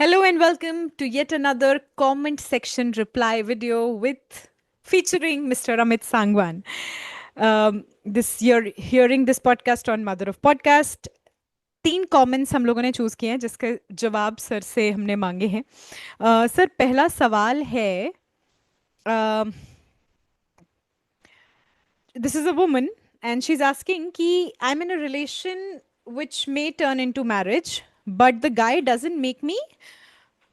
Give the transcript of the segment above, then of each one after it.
Hello and welcome to yet another comment section reply video with featuring Mr. Amit Sangwan. This you're hearing this podcast on Mother of Podcast. 3 comments हम लोगों ने choose किए हैं जिसके जवाब sir से हमने मांगे हैं। सर पहला सवाल है, this is a woman and she's asking कि I'm in a relation which may turn into marriage, but the guy doesn't make me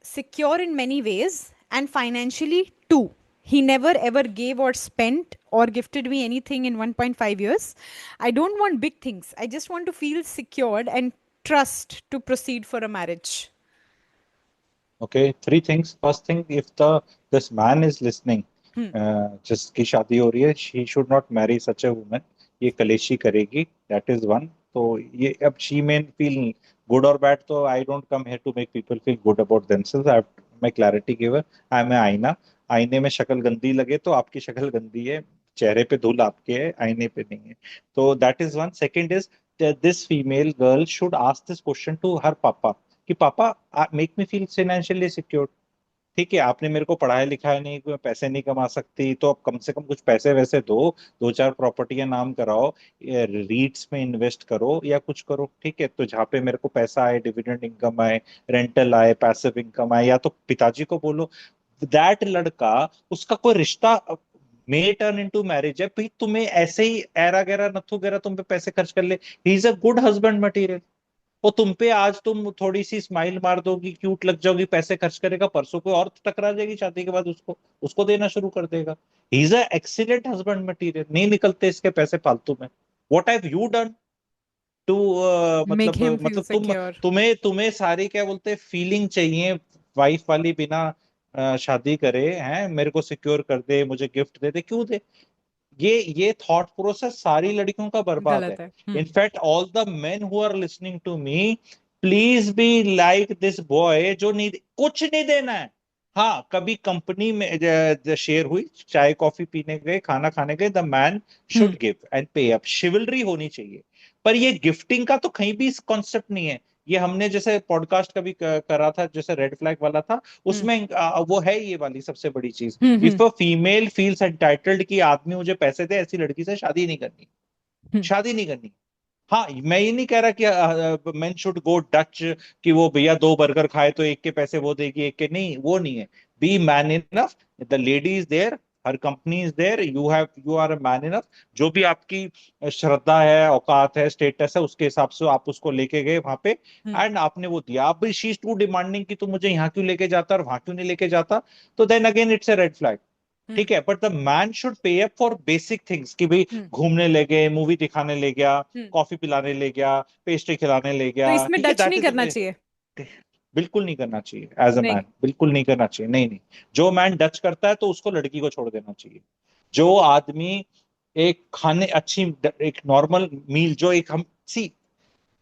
secure in many ways and financially too. He never ever gave or spent or gifted me anything in 1.5 years. I don't want big things. I just want to feel secured and trust to proceed for a marriage. Okay, three things. First thing, if this man is listening, जिसकी शादी हो रही है, she should not marry such a woman. ये कलेशी करेगी. That is one. तो ये अब she may feel good or bad. तो I don't come here to make people feel good about themselves. I have my clarity giver. I am आईना. आईने में शक्ल गंदी लगे तो आपकी शक्ल गंदी है. चेहरे पे धूल आपके है, आईने पे नहीं है. तो that is one. Second is that this female girl should ask this question to her papa. कि पापा make me feel financially secure. ठीक है, आपने मेरे को पढ़ाया लिखाया नहीं, कोई पैसे नहीं कमा सकती, तो अब कम से कम कुछ पैसे वैसे दो, दो चार प्रॉपर्टियां नाम कराओ, रीट्स में इन्वेस्ट करो या कुछ करो. ठीक है, तो जहाँ पे मेरे को पैसा आए, डिविडेंड इनकम आए, रेंटल आए, पैसिव इनकम आए, या तो पिताजी को बोलो. दैट लड़का, उसका कोई रिश्ता मे टर्न इनटू मैरिज है भाई, तुम्हें ऐसे ही ऐरा गैरा नथु गैरा तुम पे पैसे खर्च कर ले. ही is a good husband material. वो तुम पे आज तुम थोड़ी सी स्माइल मार दोगी, क्यूट लग जाओगी, पैसे खर्च करेगा, परसों कोई और टकरा जाएगी शादी के बाद, उसको उसको देना शुरू कर देगा. He is a excellent husband material. नहीं निकलते इसके पैसे फालतू में. What have you done to Make मतलब him feel मतलब तुम secure. तुम्हें तुम्हें सारी क्या बोलते हैं फीलिंग चाहिए वाइफ वाली, बिना शादी करे हैं, मेरे को सिक्योर कर दे, मुझे गिफ्ट दे दे, क्यों दे. ये थॉट प्रोसेस सारी लड़कियों का बर्बाद है. गलत है। In fact all the men who are listening to me, please be like this boy जो नहीं, कुछ नहीं देना है. हाँ, कभी कंपनी में शेयर हुई, चाय कॉफी पीने गए, खाना खाने गए, the man should give and पे अप. शिवलरी होनी चाहिए. पर ये गिफ्टिंग का तो कहीं भी कॉन्सेप्ट नहीं है. ये हमने जैसे पॉडकास्ट कभी करा था, जैसे रेड फ्लैग वाला था, उसमें वो है ये वाली सबसे बड़ी चीज. If a female feels entitled कि आदमी मुझे पैसे दे, ऐसी लड़की से शादी नहीं करनी, शादी नहीं करनी. हाँ, मैं ये नहीं कह रहा कि मेन शुड गो डच, कि वो भैया 2 बर्गर खाए तो एक के पैसे वो देगी, एक के नहीं, वो नहीं है. Be man enough. The lady is there, her company is there, you are a man enough. जो भी आपकी श्रद्धा है, औकात है, स्टेटस है, उसके हिसाब से आप उसको लेके गए वहां पे, एंड आपने वो दिया. आप भी शी इज टू डिमांडिंग कि तू मुझे यहाँ क्यों लेके जाता और वहां क्यों नहीं लेके जाता, तो then again it's a red flag. ठीक है, but the man should pay up for basic things, कि भाई घूमने ले गए, मूवी दिखाने ले गया, कॉफी पिलाने ले गया, पेस्ट्री खिलाने ले तो गया. इसमें ठीक है, डच दैट नहीं इज करना चाहिए। बिल्कुल नहीं करना चाहिए. एज अ नहीं। मैन बिल्कुल नहीं करना चाहिए. नहीं नहीं. जो मैन डच करता है तो उसको लड़की को छोड़ देना चाहिए. जो आदमी एक खाने अच्छी, एक नॉर्मल मील, जो एक हम सी,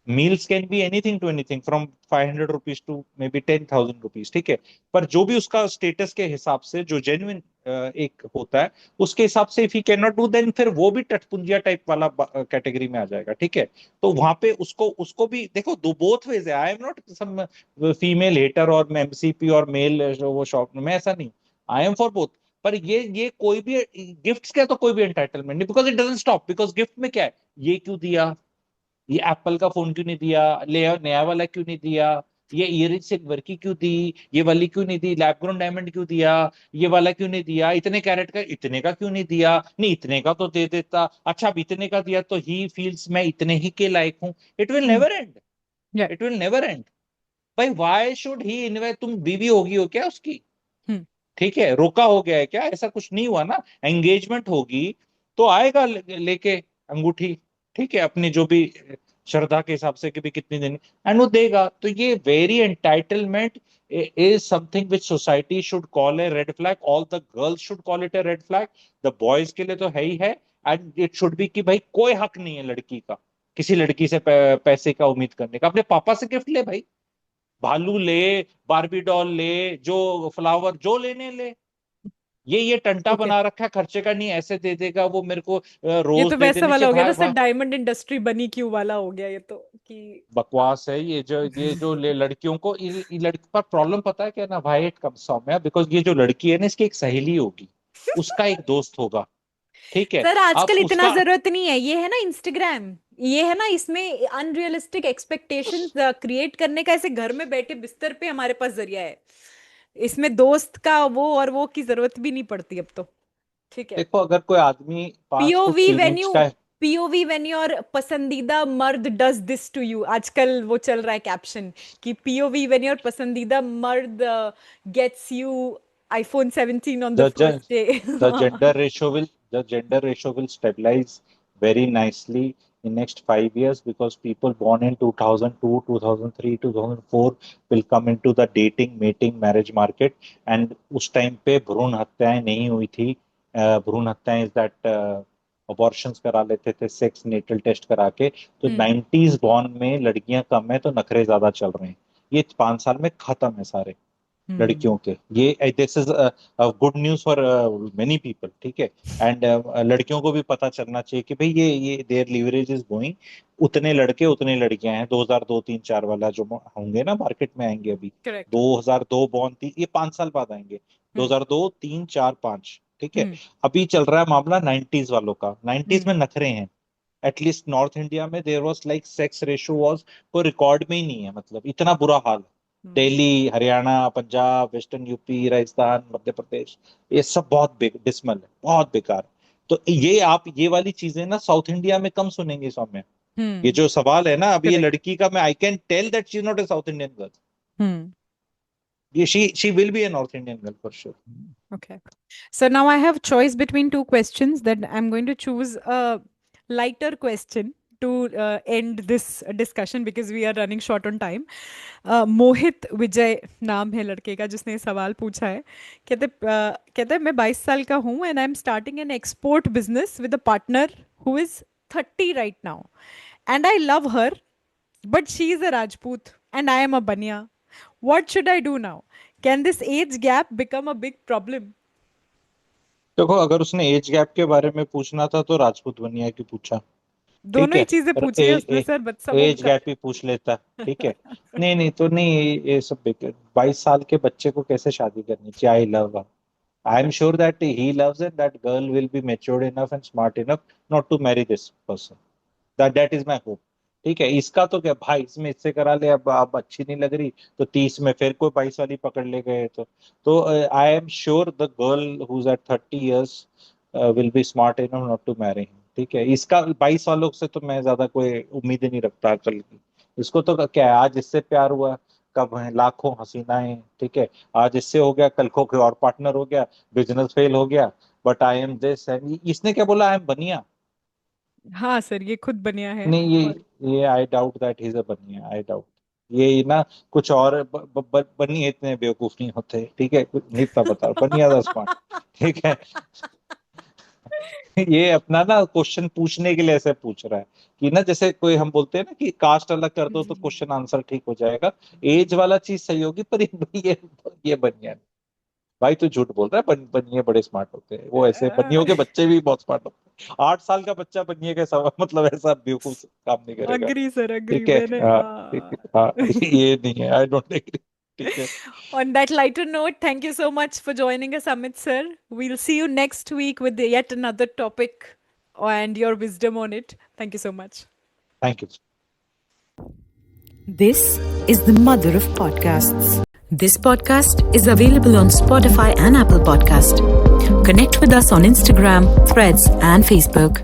meals can be anything to anything from 500 rupees to maybe 10,000 rupees. ठीक है, पर जो भी उसका स्टेटस के हिसाब से जो जेन्युइन एक होता है, उसके हिसाब से if he can not do, then फिर वो भी टटपुंजिया टाइप वाला कैटेगरी में आ जाएगा. ठीक है, तो वहां पे उसको उसको भी देखो, दो बोथ वेज है. I am not some female hater और एमसीपी और मेल वो शौक में, ऐसा नहीं. I am for both. पर ये कोई भी गिफ्ट्स का तो कोई भी एंटाइटलमेंट नहीं, because it doesn't stop. Because gift में क्या है, ये क्यों दिया, ये एप्पल का फोन क्यों नहीं दिया, ले नया वाला क्यों नहीं दिया, ये इयरिंग सिल्वर की क्यों दी, ये वाली क्यों नहीं दी, लैब ग्रोन डायमंड क्यों दिया, ये वाला क्यों नहीं दिया, इतने कैरेट का इतने का क्यों नहीं दिया, नहीं इतने का तो दे देता, अच्छा अब इतने का दिया तो ही फील्स मैं इतने ही के लायक हूं. It will never end. Yeah. It will never end. भाई वाई शुड ही इन्वेस्ट, तुम बीवी होगी हो क्या उसकी. ठीक है, रोका हो गया है क्या, ऐसा कुछ नहीं हुआ ना. एंगेजमेंट होगी तो आएगा लेके अंगूठी. ठीक है, अपनी जो भी श्रद्धा के हिसाब से कि भी कितनी देनी, एंड वो देगा. तो ये very entitlement is something which society should call A red flag. All the girls should call it A red flag. The boys के लिए तो है ही है. एंड इट शुड बी कि भाई कोई हक नहीं है लड़की का किसी लड़की से पैसे का उम्मीद करने का. अपने पापा से गिफ्ट ले भाई, भालू ले, बारबी डॉल ले, जो फ्लावर जो लेने ले. ये टंटा ओके, बना रखा है, खर्चे का नहीं, ऐसे दे देगा वो मेरे को ये रोज तो दे वैसा देने वाला चाहिए। हो गया ना भाई सर, वाह, डायमंड इंडस्ट्री बनी क्यों वाला हो गया ये तो, कि बकवास है ये जो लड़कियों को ये लड़की पर प्रॉब्लम पता है क्या ना भाई, इट कम्स सौम्या, बिकॉज ये जो लड़की है ना, इसकी एक सहेली होगी, उसका एक दोस्त होगा, ठीक है। सर अब आजकल इतना उसका जरूरत नहीं है, ये है ना इंस्टाग्राम, ये है ना, इसमें अनरियलिस्टिक एक्सपेक्टेशंस क्रिएट करने का ऐसे घर में बैठे बिस्तर पे हमारे पास जरिया है, इसमें दोस्त का वो और वो की जरूरत भी नहीं पड़ती अब तो, ठीक है। देखो, अगर कोई आदमी 5 फुट पीओवी 3 इंच का है, पीओवी व्हेन योर पसंदीदा मर्द डज दिस टू यू, आजकल वो चल रहा है कैप्शन कि पीओवी व्हेन योर पसंदीदा मर्द gets you iPhone 17 on the the first day. the gender ratio will the gender ratio will stabilize very nicely in next 5 years, because people born in 2002, 2003, 2004 will come into the dating, mating, marriage market, and उस time पे भ्रूण हत्याएं नहीं हुई थी। भ्रूण हत्याएं is that abortions करा लेते थे सेक्स नेटल टेस्ट करा के। तो हम्म 90s बॉर्न में लड़कियां कम है तो नखरे ज्यादा चल रहे हैं, ये 5 साल में खत्म है सारे हम्म लड़कियों के। ये this is good news for many people, ठीक है। एंड लड़कियों को भी पता चलना चाहिए कि भाई ये देयर लीवरेज इज गोइंग, उतने लड़के उतने लड़कियां हैं। 2002 3 4 वाला जो होंगे ना मार्केट में आएंगे अभी, करेक्ट 2002 बॉर्न थी, ये 5 साल बाद आएंगे। हम्म 2002 3 4 5, ठीक है। हम्म अभी चल रहा है मामला 90s वालों का। 90s हम्म में नखरे हैं, एटलीस्ट नॉर्थ इंडिया में there was like sex ratio was कोई रिकॉर्ड में ही नहीं है, मतलब इतना बुरा हाल है। हम्म दिल्ली, हरियाणा, पंजाब, वेस्टर्न यूपी, राजस्थान, मध्य प्रदेश, ये सब बहुत डिसमल है, बहुत बेकार। तो ये आप ये वाली चीजें ना साउथ इंडिया में कम सुनेंगे सौम्य। ये जो सवाल है ना अभी ये करेक्ट लड़की का, मैं I can tell that she is not a South Indian girl, hmm ये she will be a North Indian girl for sure. Okay. So now I have choice between two questions that I'm going to choose a lighter question to end this discussion because we are running short on time. मोहित विजय नाम है लड़के का जिसने ये सवाल पूछा है। कहते मैं 22 साल का हूँ and I'm starting an export business with a partner who is 30 right now. And I love her, but she is a Rajput and I am a Banya. What should I do now? Can this age gap become a big problem? देखो, अगर उसने age gap के बारे में पूछना था तो राजपूत बनिया की पूछा, ठीक दोनों ही है। चीजें पर पूछी है उसने सर, बच्चा वो एज गैप ही पूछ लेता, ठीक है। नहीं नहीं तो नहीं, ये सब बेकार। 22 साल के बच्चे को कैसे शादी करनी चाहिए? I love, I am sure that he loves it, that girl will be matured enough and smart enough not to marry this person, that is my hope, ठीक है। इसका तो क्या भाई, इसमें इससे करा ले, अब अच्छी नहीं लग रही तो 30 में फिर कोई 22 वाली पकड़ ले गए तो I am sure the girl who is at 30 years will be smart enough not to marry him, ठीक है। इसका 22 वालों से तो मैं ज्यादा कोई उम्मीद ही नहीं रखता कल की। इसको तो क्या है, आज इससे प्यार हुआ, कब है लाखों हसीनाएं, ठीक है। आज इससे हो गया, कल को कोई और पार्टनर हो गया, बिजनेस फेल हो गया, but I am this and इसने क्या बोला, आई एम बनिया। हाँ सर, ये खुद बनिया है। नहीं, और ये I doubt that he is अ बनिया, आई डाउट। ये ना कुछ और बनिए इतने बेवकूफ नहीं होते, ठीक है। कुछ नहीं इतना बता, बनिया द स्मार्ट, ठीक है। ये अपना ना क्वेश्चन पूछने के लिए ऐसे पूछ रहा है कि ना, जैसे कोई हम बोलते हैं ना कि कास्ट अलग कर दो तो क्वेश्चन आंसर ठीक हो जाएगा। एज वाला चीज सही होगी, पर ये बनिया नहीं। भाई तू झूठ बोल रहा है, बनिए बड़े स्मार्ट होते हैं, वो ऐसे बनियों के बच्चे भी बहुत स्मार्ट होते हैं। 8 साल का बच्चा बनिए का सवाल, मतलब ऐसा बेवकूफ काम नहीं करेगा, अग्री सर, अग्री ठीक है। मैंने हाँ, ठीक है, हाँ। ये नहीं है, आई डोंट एग्री, ठीक है। On that lighter note, thank you so much for joining us, Amit sir. We'll see you next week with yet another topic and your wisdom on it. Thank you so much. Thank you. This is the mother of podcasts. This podcast is available on Spotify and Apple Podcast. Connect with us on Instagram, Threads, and Facebook.